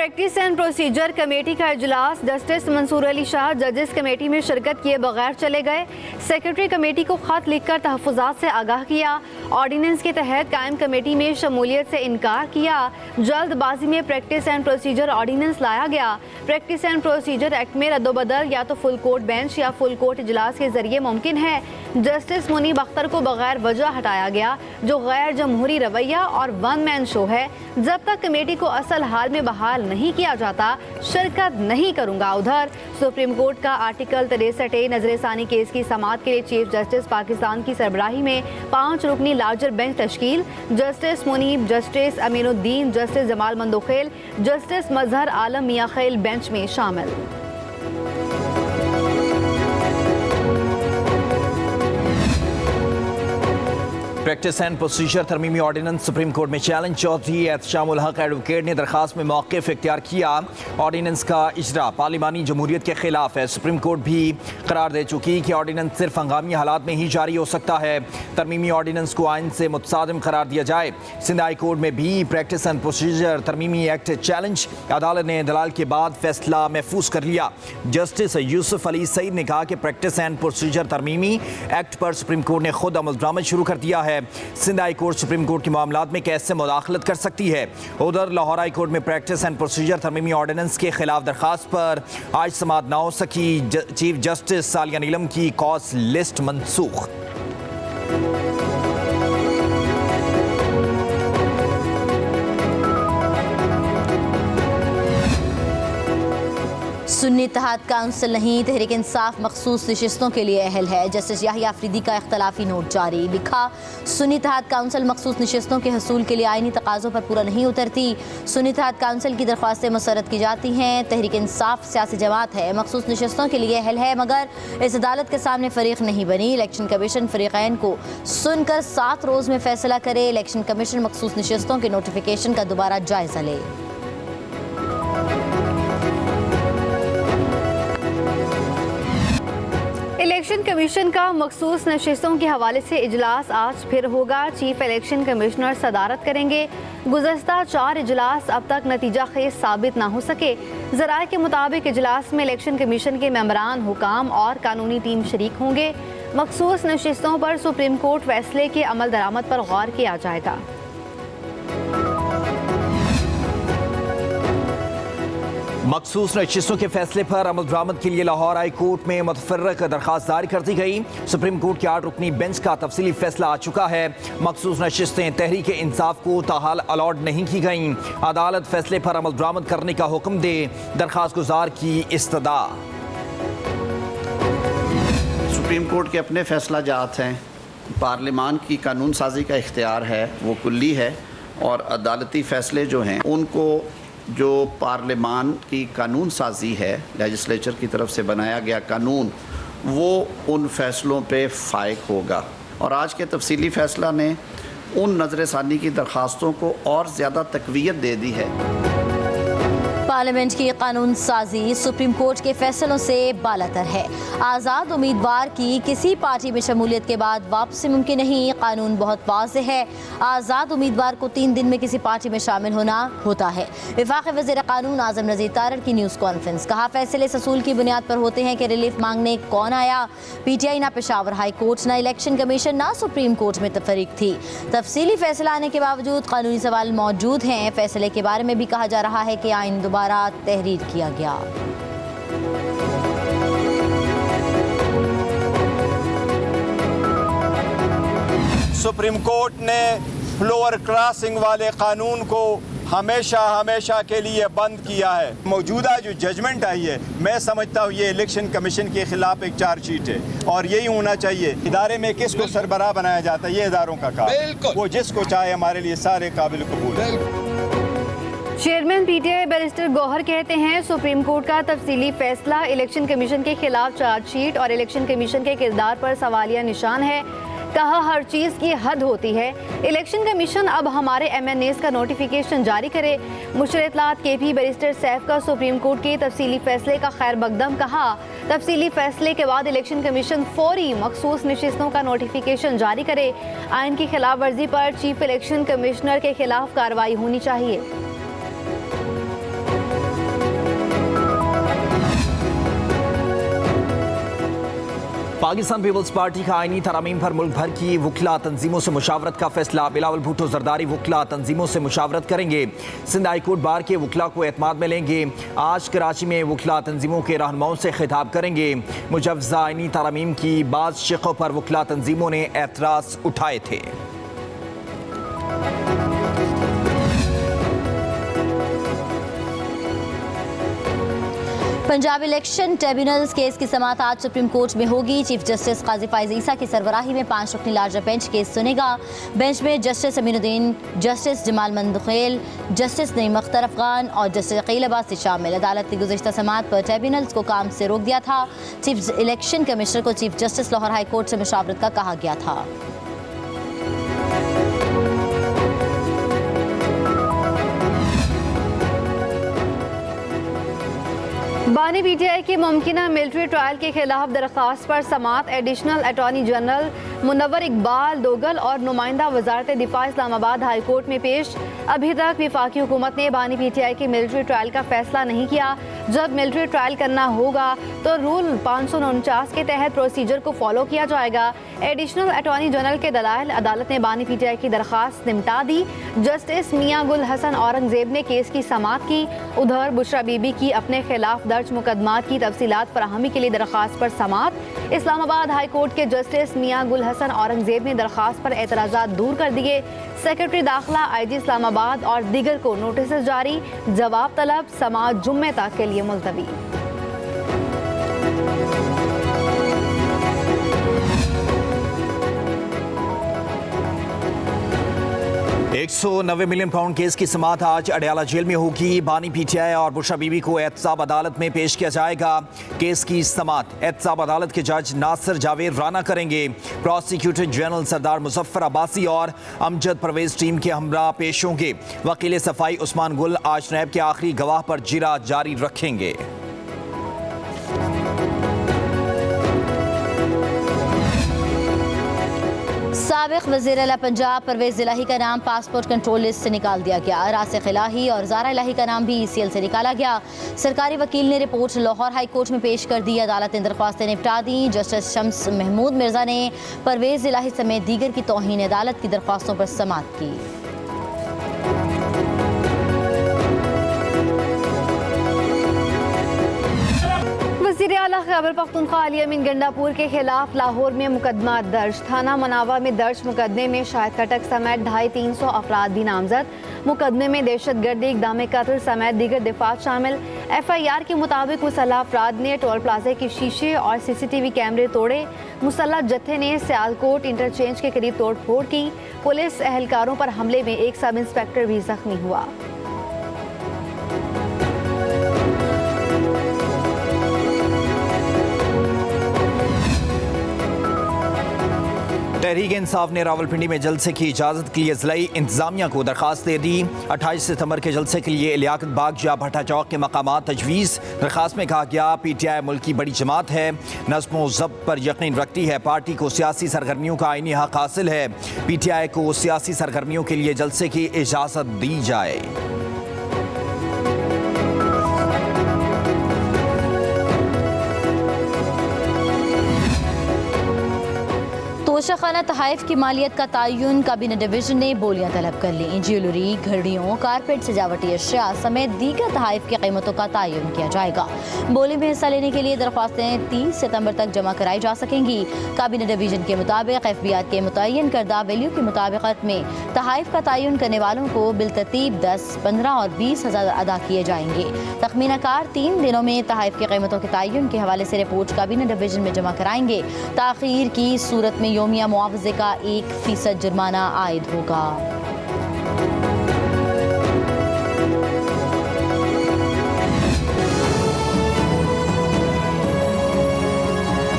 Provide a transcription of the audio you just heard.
Practice and procedure committee का इजलास justice Mansoor Ali Shah जजेस कमेटी में शिरकत किए बगैर चले गए। सेक्रेटरी कमेटी को खत लिखकर तहफ़्फ़ुज़ात से आगाह किया। ऑर्डिनेंस के तहत कायम कमेटी में शमूलियत से इनकार किया। जल्दबाजी में प्रैक्टिस एंड प्रोसीजर ऑर्डिनेंस लाया गया। प्रैक्टिस एंड प्रोसीजर एक्ट में रद्दोबदल या तो फुल कोर्ट बेंच या फुल कोर्ट इजलास के जरिए मुमकिन है। जस्टिस मुनीब अख्तर को बगैर वजह हटाया गया, जो गैर जमहूरी रवैया और वन मैन शो है। जब तक कमेटी को असल हाल में बहाल नहीं किया जाता, शिरकत नहीं करूंगा। उधर सुप्रीम कोर्ट का आर्टिकल 63A नजरसानी केस की समाअत के लिए चीफ जस्टिस पाकिस्तान की सरबराही में 5 रुकनी लार्जर बेंच तश्कील। Justice Munib, justice Aminuddin, justice Jamal Mandokhel, justice Mazhar Alam Miankhel bench में शामिल। प्रैक्टिस एंड प्रोसीजर तरमीमी ऑर्डिनेंस सुप्रीम कोर्ट में चैलेंज। चौधरी एहतशामुल हक एडवोकेट ने दरखास्त में मौक़िफ़ इख्तियार किया। ऑर्डिनेंस का इजरा पार्लिमानी जमहूरियत के खिलाफ है। सुप्रीम कोर्ट भी करार दे चुकी कि ऑर्डिनेंस सिर्फ हंगामी हालात में ही जारी हो सकता है। तरमीमी ऑर्डिनेंस को आइन से मुतसादिम करार दिया जाए। सिंध हाई कोर्ट में भी प्रैक्टिस एंड प्रोसीजर तरमीमी एक्ट चैलेंज। अदालत ने दलाल के बाद फैसला महफूज कर लिया। जस्टिस यूसुफ अली सईद ने कहा कि प्रैक्टिस एंड प्रोसीजर तरमीमी एक्ट पर सुप्रीम कोर्ट ने खुद अमल दरामद शुरू कर दिया है। Sindh high court supreme court के मामलात में कैसे मुदाखलत कर सकती है। उधर लाहौर हाई कोर्ट में प्रैक्टिस एंड प्रोसीजर तरमीमी ऑर्डिनेंस के खिलाफ दरखास्त पर आज समाअत न हो सकी। चीफ जस्टिस सालिया नीलम की कॉज लिस्ट मनसूख। सुन्नी इत्तेहाद काउंसिल नहीं, तहरीक इंसाफ मखसूस नशिस्तों के लिए अहल है। जस्टिस याहिया अफरीदी का इख्तलाफी नोट जारी। लिखा, सुन्नी इत्तेहाद काउंसिल मखसूस नशिस्तों के हसूल के लिए आइनी तकाज़ों पर पूरा नहीं उतरती। सुन्नी इत्तेहाद काउंसिल की दरख्वास्तें मुसरत की जाती हैं। तहरीक इंसाफ सियासी जमात है, मखसूस नशिस्तों के लिए अहल है, मगर इस अदालत के सामने फरीक नहीं बनी। इलेक्शन कमीशन फरीक़ैन को सुनकर 7 रोज़ में फैसला करे। इलेक्शन कमीशन मखसूस नशिस्तों के नोटिफिकेशन का दोबारा जायजा ले। इलेक्शन कमीशन का मखसूस नशिस्तों के हवाले से इजलास आज फिर होगा। चीफ इलेक्शन कमिश्नर सदारत करेंगे। गुज़श्ता 4 इजलास अब तक नतीजा खेज साबित ना हो सके। ज़राए के मुताबिक इजलास में इलेक्शन कमीशन के मेंबरान, हुकाम और कानूनी टीम शरीक होंगे। मखसूस नशिस्तों पर सुप्रीम कोर्ट फैसले के अमल दरामद पर गौर किया जाएगा। मखसूस नशिस्तों के फैसले पर अमल दरामद के लिए लाहौर हाई कोर्ट में मुतफर्रक दरखास्त जारी कर दी गई। सुप्रीम कोर्ट के 8 रुकनी बेंच का तफसीली फैसला आ चुका है। मखसूस नशिस्तें तहरीक इंसाफ को ताहाल अलॉट नहीं की गईं। अदालत फैसले पर अमल दरामद करने का हुक्म दे। दरखास्त गुजार की इस्तदा। सुप्रीम कोर्ट के अपने फैसला जात हैं। पार्लिमान की कानून साजी का इख्तियार है, वो कुल्ली है, और अदालती फ़ैसले जो हैं उनको जो पार्लिमान की कानून साजी है, लेजिस्लेचर की तरफ से बनाया गया कानून, वो उन फ़ैसलों पे फ़ाइक होगा। और आज के तफसीली फ़ैसला ने उन नज़रसानी की दरख्वास्तों को और ज़्यादा तक़वियत दे दी है। पार्लियामेंट की कानून साजी सुप्रीम कोर्ट के फैसलों से बालातर है। आज़ाद उम्मीदवार की किसी पार्टी में शमूलियत के बाद वापसी मुमकिन नहीं। कानून बहुत वाज़ेह है। आज़ाद उम्मीदवार को 3 दिन में किसी पार्टी में शामिल होना होता है। वफाक़ी वज़ीर क़ानून आज़म नज़ीर तारड़ की न्यूज़ कॉन्फ्रेंस। कहा, फैसले ससूल की बुनियाद पर होते हैं कि रिलीफ मांगने कौन आया। PTI ना पेशावर हाई कोर्ट, ना इलेक्शन कमीशन, ना सुप्रीम कोर्ट में तफरीक थी। तफसीली फैसला आने के बावजूद कानूनी सवाल मौजूद हैं। फैसले के बारे में भी कहा जा रहा है कि आइन दोबारा तहरीर किया गया। सुप्रीम कोर्ट ने फ्लोअर क्रॉसिंग वाले कानून को हमेशा के लिए बंद किया है। मौजूदा जो जजमेंट आई है, मैं समझता हूँ ये इलेक्शन कमीशन के खिलाफ एक चार्जशीट है, और यही होना चाहिए। इदारे में किसको सरबराह बनाया जाता है, ये इदारों का काम, वो जिसको चाहे हमारे लिए सारे काबिल कबूल है। चेयरमैन PTI बैरिस्टर गौहर कहते हैं, सुप्रीम कोर्ट का तफसीली फैसला इलेक्शन कमीशन के खिलाफ चार्जशीट और इलेक्शन कमीशन के किरदार पर सवालिया निशान है। कहा, हर चीज़ की हद होती है। इलेक्शन कमीशन अब हमारे MNAs का नोटिफिकेशन जारी करे। मुशर इत्तलात KP बैरिस्टर सैफ का सुप्रीम कोर्ट के तफसीली फैसले का खैर मकदम। कहा, तफसीली फैसले के बाद इलेक्शन कमीशन फौरी मखसूस नशिस्तों का नोटिफिकेशन जारी करे। आइन की खिलाफ वर्जी पर चीफ इलेक्शन कमिश्नर के खिलाफ कार्रवाई होनी चाहिए। पाकिस्तान पीपल्स पार्टी का आईनी तरमीम पर मुल्क भर की वकला तंजीमों से मुशावरत का फैसला। बिलावल भुट्टो जरदारी वकला तंजीमों से मुशावरत करेंगे। सिंध हाई कोर्ट बार के वकला को एतमाद में लेंगे। आज कराची में वकला तंजीमों के रहनुमाओं से खिताब करेंगे। मुजव्वज़ा आईनी तरमीम की बाज़ शिक़ों पर वकला तंजीमों ने एतराज़ उठाए थे। पंजाब इलेक्शन ट्रिब्यूनल्स केस की समाअत आज सुप्रीम कोर्ट में होगी। चीफ जस्टिस काजी फाइज ईसा की सरबराही में 5 रुकनी लार्जर बेंच केस सुनेगा। बेंच में justice Aminuddin, justice Jamal Mandokhel, justice Naeem Akhtar Afghan और जस्टिस अकील अब्बासी शामिल। अदालत ने गुज़िश्ता समाअत पर ट्रिब्यूनल्स को काम से रोक दिया था। चीफ इलेक्शन कमिश्नर को chief justice Lahore high court से मुशावरत का कहा गया था। बानी पीटीआई की मुमकिना मिलिट्री ट्रायल के खिलाफ दरख्वास्त पर समाअत additional attorney general Munawar Iqbal Duggal और नुमाइंदा वजारत दिफा इस्लामाबाद हाई कोर्ट में पेश। अभी तक वफाकी हुकूमत ने बानी पीटीआई की मिलिट्री ट्रायल का फैसला नहीं किया। जब मिलिट्री ट्रायल करना होगा तो रूल 549 के तहत प्रोसीजर को फॉलो किया जाएगा। एडिशनल अटॉर्नी जनरल के दलाइल अदालत ने बानी पीटीआई की दरख्वास्त निपटा दी। जस्टिस मियां गुल हसन औरंगजेब ने केस की समाअत की। उधर बुशरा बीबी की अपने खिलाफ दर्ज मुकदमात की तफसीलात फराहमी के लिए दरख्वास्त पर समाअत। इस्लामाबाद हाई कोर्ट के जस्टिस मियां गुल हसन औरंगजेब ने दरख्वास्त पर एतराज़ात दूर कर दिए। सेक्रेटरी दाखिला IG इस्लामाबाद और दीगर को नोटिस जारी। जवाब तलब समाअत जुम्मे तक के लिए मुलतवी। 190 मिलियन पाउंड केस की समाअत आज अडयाला जेल में होगी। बानी पीटीआई और बुशरा बीबी को एहतसाब अदालत में पेश किया जाएगा। केस की समाअत एहतसाब अदालत के जज नासिर जावेद राना करेंगे। प्रोसिक्यूटर जनरल सरदार मुजफ्फर अब्बासी और अमजद परवेज टीम के हमरा पेश होंगे। वकील सफाई उस्मान गुल आज नैब के आखिरी गवाह पर जिरा जारी रखेंगे। साबिक वज़ीर आला पंजाब परवेज इलाही का नाम पासपोर्ट कंट्रोल लिस्ट से निकाल दिया गया। रासिक इलाही और ज़ारा इलाही का नाम भी ECL से निकाला गया। सरकारी वकील ने रिपोर्ट लाहौर हाई कोर्ट में पेश कर दी। अदालत ने दरख्वास्तें निपटा दी। जस्टिस शम्स महमूद मिर्जा ने परवेज इलाही समेत दीगर की तौहीन अदालत की दरख्वास्तों पर समाअत की। वज़ीर आला खैबर पख्तूनख्वा अली अमीन गंडापुर के खिलाफ लाहौर में मुकदमा दर्ज। थाना मनावा में दर्ज मुकदमे में शाहिद खटक समेत 250-300 अफराद भी नामजद। मुकदमे में दहशतगर्दी, इक़दाम कत्ल समेत दीगर दिफात शामिल। FIR के मुताबिक मुसल्लह अफराद ने टोल प्लाजा के शीशे और CCTV कैमरे तोड़े। मुसल्लह जत्थे ने सियालकोट इंटरचेंज के करीब तोड़ फोड़ की। पुलिस एहलकारों पर हमले में एक सब इंस्पेक्टर भी जख्मी हुआ। तहरीक इंसाफ ने रावलपिंडी में जलसे की इजाज़त के लिए ज़िलाई इंतज़ामिया को दरख्वास्त दे दी। 28 सितंबर के जलसे के लिए लियाकत बाग या भट्टा चौक के मकामात तजवीज़। दरख्वास्त में कहा गया PTI मुल्क की बड़ी जमात है, नज़्म व ज़ब्त पर यकीन रखती है। पार्टी को सियासी सरगर्मियों का आईनी हक हासिल है। PTI को सियासी सरगर्मियों के लिए जलसे की इजाज़त दी जाए। तोशाखाना तहाइफ की मालियत का तयन काबीना डिवीजन ने बोलियां तलब कर ली। ज्वेलरी, घड़ियों, कारपेट, सजावटी अशिया समेत दीगर तहाइफ की कीमतों का तयन किया जाएगा। बोली में हिस्सा लेने के लिए दरख्वास्तें 30 सितंबर तक जमा कराई जा सकेंगी। काबीना डिवीजन के मुताबिक FBR के मुतय्यन करदा वैल्यू की मुताबिकत में तहाइफ का तयन करने वालों को बिलतरतीब 10, 15 और 20 हज़ार अदा किए जाएंगे। तखमीनाकार 3 दिनों में तहाइफ की कीमतों के तयन के हवाले से रिपोर्ट काबीना डिवीजन में जमा कराएंगे। ताख़ीर की सूरत में योमिया मुआवजे का 1% जुर्माना आयद होगा।